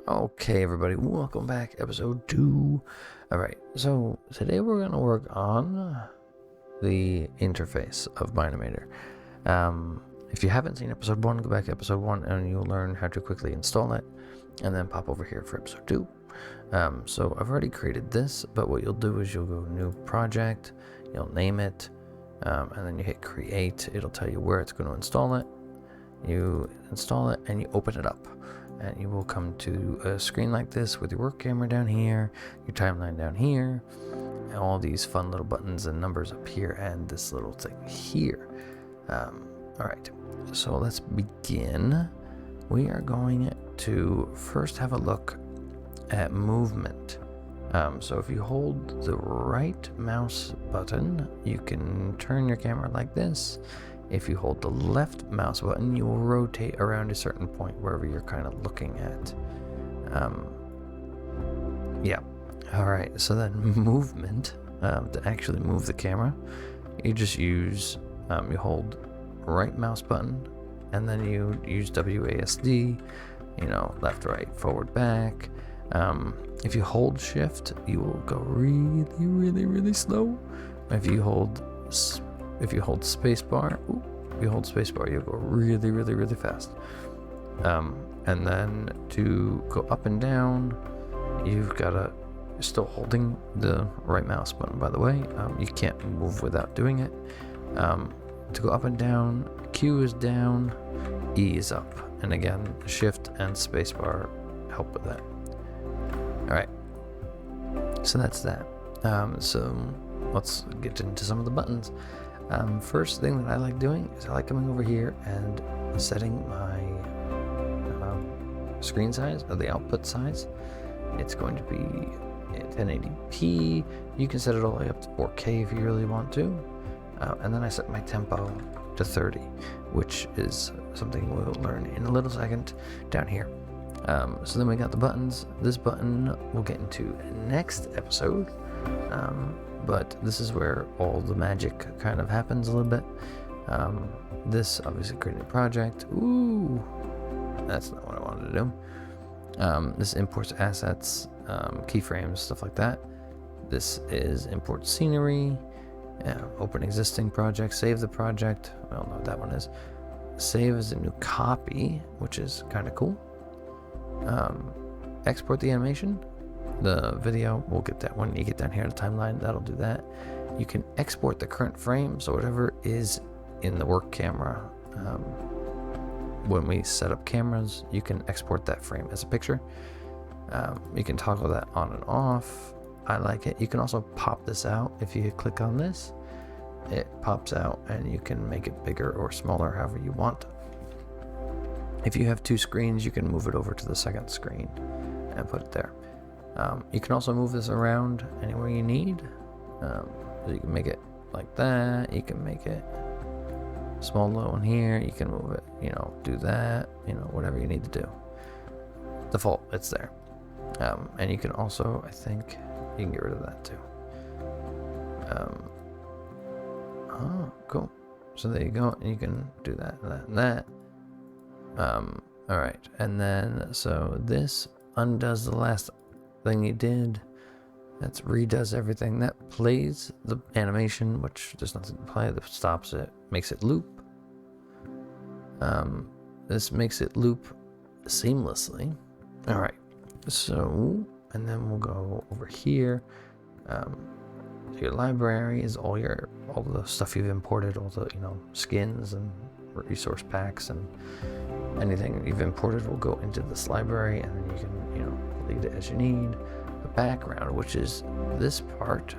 Okay, everybody, welcome back, episode 2. Alright, so today we're going to work on the interface of Mineimator. If you haven't seen episode 1, go back to episode 1 and you'll learn how to quickly install it, and then pop over here for episode 2. So I've already created this, but what you'll do is you'll go new project, you'll name it, and then you hit create. It'll tell you where it's going to install it. You install it and you open it up. And you will come to a screen like this with your work camera down here, your timeline down here, and all these fun little buttons and numbers up here, and this little thing here. Alright, so let's begin. We are going to first have a look at movement. So if you hold the right mouse button, you can turn your camera like this. If you hold the left mouse button, you will rotate around a certain point wherever you're kind of looking at. Yeah. Alright, so then movement, to actually move the camera, you just use, you hold right mouse button, and then you use WASD, left, right, forward, back. If you hold shift, you will go really slow. If you hold spacebar, you'll go really fast. And then to go up and down, you've got to, still holding the right mouse button, by the way. You can't move without doing it. To go up and down, Q is down, E is up. And again, shift and spacebar help with that. Alright, so that's that. So let's get into some of the buttons. First thing that I like doing is I like coming over here and setting my screen size, or the output size. It's going to be 1080p. You can set it all the way up to 4K if you really want to. And then I set my tempo to 30, which is something we'll learn in a little second down here. So then we got the buttons. This button we'll get into next episode. But this is where all the magic kind of happens a little bit. This obviously creating a project. Ooh, that's not what I wanted to do. This imports assets, keyframes, stuff like that. This is import scenery, open existing project, save the project. I don't know what that one is. Save as a new copy, which is kind of cool. Export the animation. The video, we'll get that when you get down here in the timeline, that'll do that. You can export the current frame, so whatever is in the work camera, when we set up cameras, you can export that frame as a picture. You can toggle that on and off. I like it. You can also pop this out. If you click on this, it pops out and you can make it bigger or smaller, however you want. If you have two screens, you can move it over to the second screen and put it there. You can also move this around anywhere you need. So you can make it like that. You can make it small little one here. You can move it, do that, whatever you need to do. Default, it's there. And you can also, I think, you can get rid of that too. Oh, cool. So there you go. And you can do that, and that, and that. All right. And then, so this undoes the last thing you did. That redoes everything. That plays the animation, which there's nothing to play. That stops it, makes it loop. This makes it loop seamlessly. All right. So, and then we'll go over here. Your library is all the stuff you've imported, all the skins and resource packs and anything you've imported will go into this library, and then you can delete it as you need. The background, which is this part,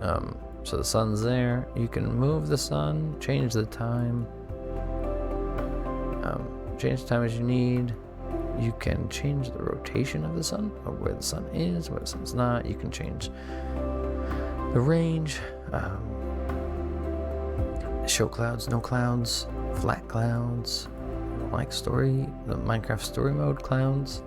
so the sun's there. You can move the sun, change the time, change the time as you need. You can change the rotation of the sun, or where the sun is, where the sun's not. You can change the range, show clouds, no clouds, flat clouds, like the Minecraft story mode clouds.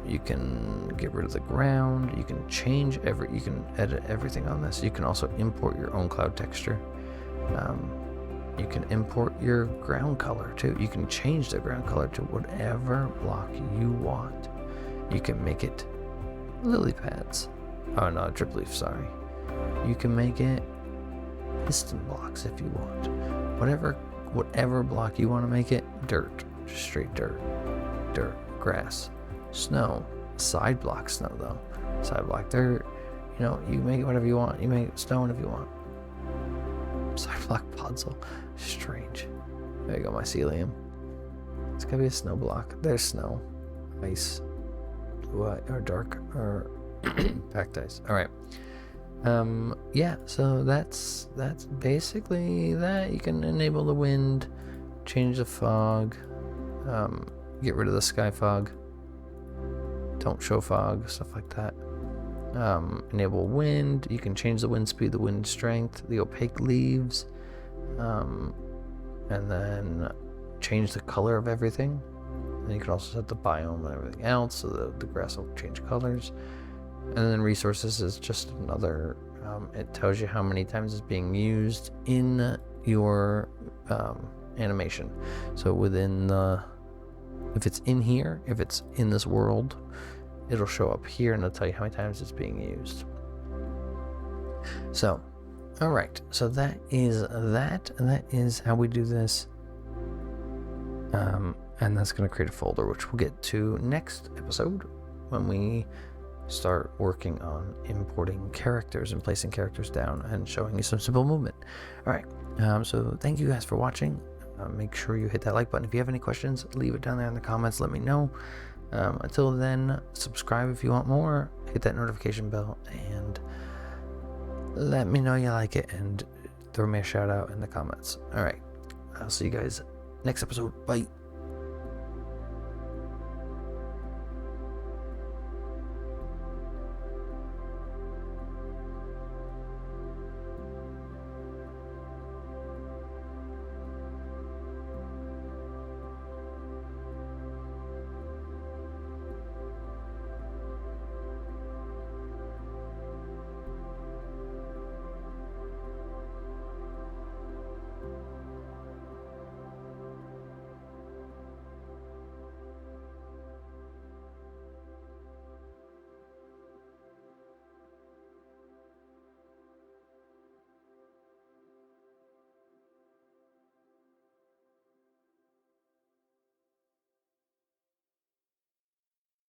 You can get rid of the ground. You can you can edit everything on this. You can also import your own cloud texture. You can import your ground color too. You can change the ground color to whatever block you want. You can make it lily pads. Oh no, drip leaf, sorry. You can make it piston blocks if you want. Whatever block you want to make it. Dirt, just straight dirt. Dirt, grass, snow, side block snow though. Side block dirt. You know, you make it whatever you want. You make it stone if you want. Side block puzzle. Strange. There you go, mycelium. It's gotta be a snow block. There's snow. Ice. Blue eye, or dark, or packed ice. Alright. Yeah, so that's basically that. You can enable the wind, change the fog, get rid of the sky fog, don't show fog, stuff like that. Enable wind. You can change the wind speed, the wind strength, the opaque leaves, and then change the color of everything. And you can also set the biome and everything else, so the grass will change colors. And then resources is just another, it tells you how many times it's being used in your animation. So within if it's in here, if it's in this world, it'll show up here and it'll tell you how many times it's being used. So, alright, so that is how we do this. And that's going to create a folder, which we'll get to next episode when we start working on importing characters and placing characters down and showing you some simple movement. Alright, so thank you guys for watching. Make sure you hit that like button. If you have any questions, leave it down there in the comments. Let me know. Until then, subscribe if you want more. Hit that notification bell and let me know you like it and throw me a shout out in the comments. Alright, I'll see you guys next episode. Bye.